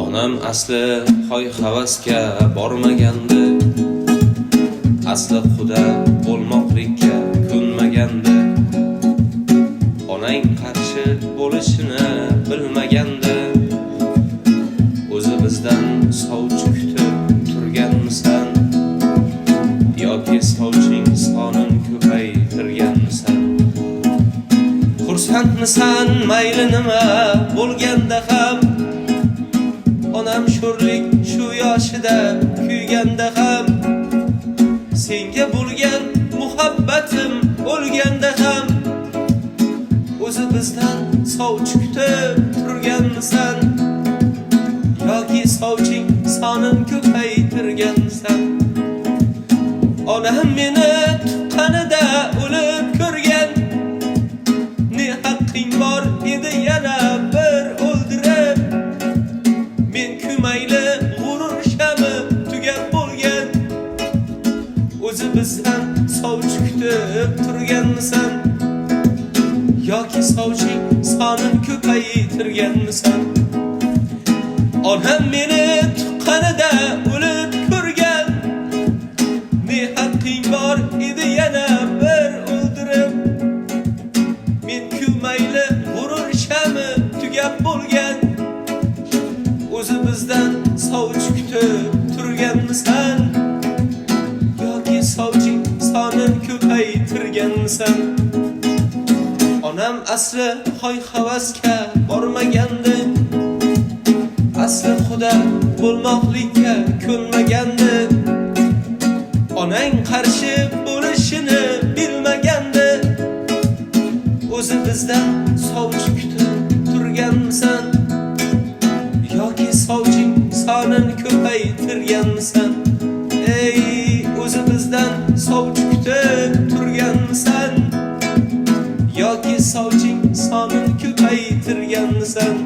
Onam asli hoy havasga bormagandi, asli xuda bo'lmoqlikka ko'nmagandi. Onang qarshi bo'lishini bilmagandi. O'zi bizdan sovchi kutib turganmisan yoki sovchining sonin ko'paytirganmisan? Xursandmisan mayli nima bo'lganda ham, onam sho'rlik shu yoshida kuyganda ham, senga bo'lgan muhabbatim o'lganda ham, o'zi bizdan sovchi kutib turganmisan yoki sovching sonin ko'paytirgansan? Onam meni tuqqanida o'lib ko'rgan, ne haqqing bor edi yana bir o'ldirib? Men kumayli g'urur shami tugab bo'lgan, o'zi bizdan sovchi kutib turganmisan yoki sovching sonin ko'paytirganmisan? Onam meni tuqqanida o'lib ko'rgan, ne haqqing bor edi yana bir o'ldirib? Men kumayli g'urur shami tugab bo'lgan, o'zi bizdan sovchi kutib turganmisan yoki sovching sonin ko'paytirganmisan? Onam asli hoy havasga bormagandi, asli xuda bo'lmoqlikka ko'nmagandi. Onang qarshi bo'lishini bilmagandi. O'zi bizdan sovchi kutib turganmisan yoki sovching sonin ko'paytirganmisan? Ey, o'zi bizdan sovchi kutib turganmisan yoki sovching sonin ko'paytirganmisan?